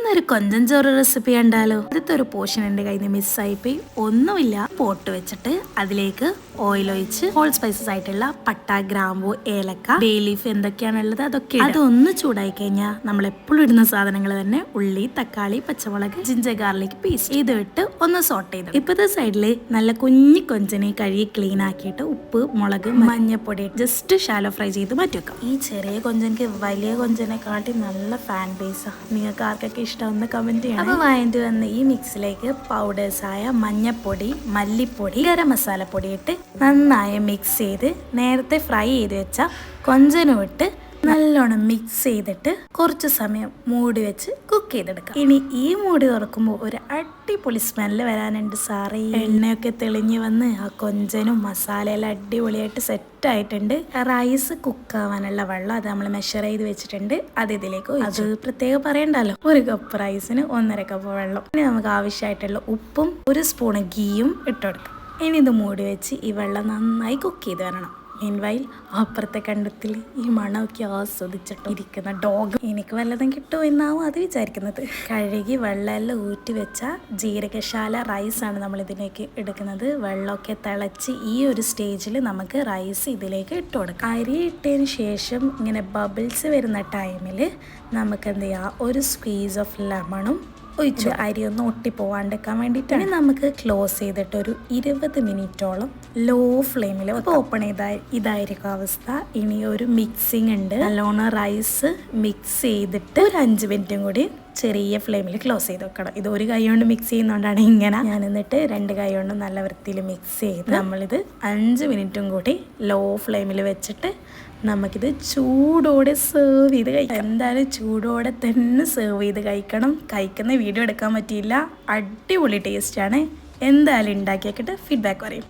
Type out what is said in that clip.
ഇന്നൊരു കൊഞ്ചൻ ചോറ് റെസിപ്പി കണ്ടാലോ. ആദ്യത്തെ ഒരു പോർഷൻ എൻ്റെ കയ്യിൽ നിന്ന് മിസ്സായിപ്പോയി. ഒന്നുമില്ല, പോട്ട് വെച്ചിട്ട് അതിലേക്ക് ഓയിൽ ഒഴിച്ച് ഹോൾ സ്പൈസസ് ആയിട്ടുള്ള പട്ട, ഗ്രാമ്പു, ഏലക്ക, ബേ ലീഫ് എന്തൊക്കെയാണുള്ളത് അതൊക്കെ അതൊന്ന് ചൂടായി കഴിഞ്ഞാൽ നമ്മൾ എപ്പോഴും ഇടുന്ന സാധനങ്ങൾ തന്നെ ഉള്ളി, തക്കാളി, പച്ചമുളക്, ജിഞ്ചർ ഗാർലിക് പേസ്റ്റ് ഇത് ഇട്ട് ഒന്ന് സോട്ട് ചെയ്ത് ഇപ്പോഴത്തെ സൈഡില് നല്ല കുഞ്ഞി കൊഞ്ചനെ കഴുകി ക്ലീൻ ആക്കിയിട്ട് ഉപ്പ്, മുളക്, മഞ്ഞപ്പൊടി ജസ്റ്റ് ഷാലോ ഫ്രൈ ചെയ്ത് മാറ്റി വെക്കാം. ഈ ചെറിയ കൊഞ്ചനക്ക് വലിയ കൊഞ്ചനെ കാട്ടി നല്ല ഫാൻ ബേസാ. നിങ്ങൾക്ക് ആർക്കൊക്കെ ഇഷ്ടമെന്ന് കമന്റ് ചെയ്യണം. അപ്പോൾ വാങ്ങിട്ട് വന്ന് ഈ മിക്സിലേക്ക് പൗഡേഴ്സായ മഞ്ഞപ്പൊടി, മല്ലിപ്പൊടി, ഗരം മസാലപ്പൊടി ഇട്ട് നന്നായി മിക്സ് ചെയ്ത് നേരത്തെ ഫ്രൈ ചെയ്ത് വെച്ച കൊഞ്ചനും ഇട്ട് നല്ലോണം മിക്സ് ചെയ്തിട്ട് കുറച്ച് സമയം മൂടി വെച്ച് കുക്ക് ചെയ്തെടുക്കാം. ഇനി ഈ മൂടി തുറക്കുമ്പോൾ ഒരു അടിപൊളി സ്മെല്ല് വരാനുണ്ട് സാറേ. എണ്ണയൊക്കെ തെളിഞ്ഞ് വന്ന് ആ കൊഞ്ചനും മസാലയെല്ലാം അടിപൊളിയായിട്ട് സെറ്റ് ആയിട്ടുണ്ട്. റൈസ് കുക്കാവാനുള്ള വെള്ളം അത് നമ്മൾ മെഷർ ചെയ്ത് വെച്ചിട്ടുണ്ട്. അത് ഇതിലേക്ക് അത് പ്രത്യേകം പറയണ്ടല്ലോ. ഒരു കപ്പ് റൈസിന് 1.5 കപ്പ് വെള്ളം. ഇനി നമുക്ക് ആവശ്യമായിട്ടുള്ള ഉപ്പും 1 സ്പൂൺ ഗീയും ഇട്ടുകൊടുക്കാം. ഇനി ഇത് മൂടി വെച്ച് ഈ വെള്ളം നന്നായി കുക്ക് ചെയ്ത് വരണം. മീൻവൈൽ അപ്പുറത്തെ കണ്ടത്തിൽ ഈ മണമൊക്കെ ആസ്വദിച്ചിട്ട് ഇരിക്കുന്ന ഡോഗ് എനിക്ക് വല്ലതും കിട്ടുമോ എന്നാവും അത് വിചാരിക്കുന്നത്. കഴുകി വെള്ളമെല്ലാം ഊറ്റി വെച്ച ജീരകശാല റൈസാണ് നമ്മൾ ഇതിലേക്ക് എടുക്കുന്നത്. വെള്ളമൊക്കെ തിളച്ച് ഈ ഒരു സ്റ്റേജിൽ നമുക്ക് റൈസ് ഇതിലേക്ക് ഇട്ട് കൊടുക്കാം. അരി ഇട്ടതിന് ശേഷം ഇങ്ങനെ ബബിൾസ് വരുന്ന ടൈമിൽ നമുക്ക് എന്ത് ചെയ്യാം, ഒരു സ്ക്വീസ് ഓഫ് ലെമണും ഒഴിച്ചു അരി ഒന്ന് ഒട്ടിപ്പോവാണ്ടിരിക്കാൻ വേണ്ടിയിട്ടാണ്. നമുക്ക് ക്ലോസ് ചെയ്തിട്ട് ഒരു 20 മിനിറ്റോളം ലോ ഫ്ലെയിമിൽ ഓപ്പൺ ചെയ്താൽ ഇതായിരിക്കും അവസ്ഥ. ഇനി ഒരു മിക്സിങ് ഉണ്ട്. നല്ലോണം റൈസ് മിക്സ് ചെയ്തിട്ട് ഒരു 5 മിനിറ്റും കൂടി ചെറിയ ഫ്ലെയിമിൽ ക്ലോസ് ചെയ്ത് വെക്കണം. ഇത് ഒരു കൈ കൊണ്ട് മിക്സ് ചെയ്യുന്നതുകൊണ്ടാണ് ഇങ്ങനെ. ഞാൻ എന്നിട്ട് 2 കൈ കൊണ്ട് നല്ല വൃത്തിയിൽ മിക്സ് ചെയ്ത് നമ്മളിത് 5 മിനിറ്റും കൂടി ലോ ഫ്ലെയിമിൽ വെച്ചിട്ട് നമുക്കിത് ചൂടോടെ സെർവ് ചെയ്ത് കഴിക്കാം. എന്തായാലും ചൂടോടെ തന്നെ സെർവ് ചെയ്ത് കഴിക്കണം. കഴിക്കുന്ന വീഡിയോ എടുക്കാൻ പറ്റിയില്ല. അടിപൊളി ടേസ്റ്റാണ്. എന്തായാലും ഉണ്ടാക്കി വെക്കിട്ട് ഫീഡ്ബാക്ക് പറയും.